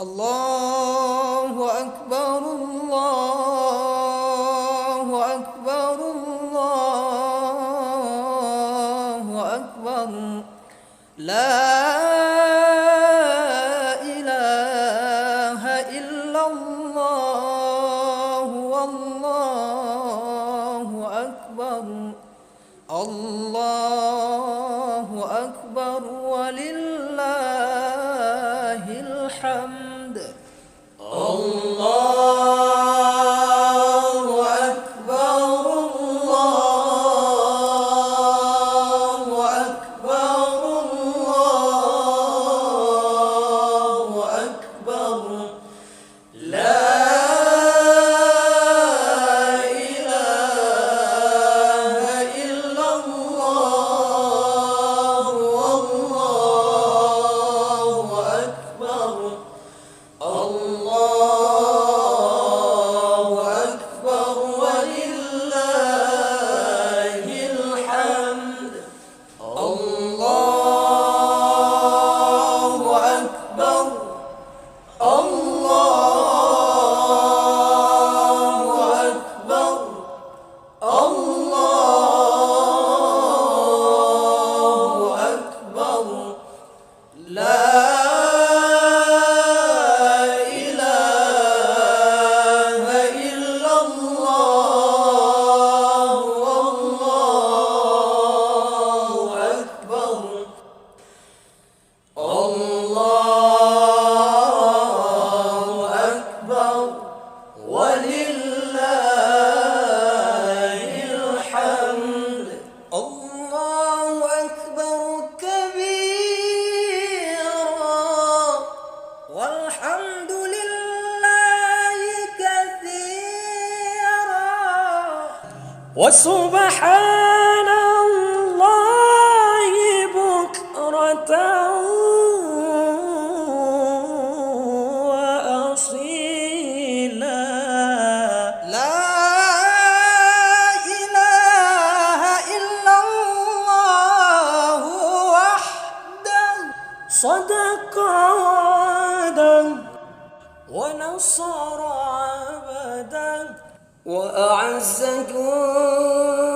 الله أكبر الله أكبر الله أكبر لا إله إلا الله والله أكبر الله أكبر ولله الحمد الله أكبر الله أكبر الله أكبر لا إله إلا الله والله أكبر الله أكبر ولله الحمد الله أكبر الله أكبر الله أكبر لا إله إلا الله والله أكبر الله أكبر ولله الحمد الله أكبر كبيرا والحمد لله كثيرا وسبحان الله بكرة وأصيلا لا إله إلا الله وحده صدق وعده ونصر عبده وأعز جنده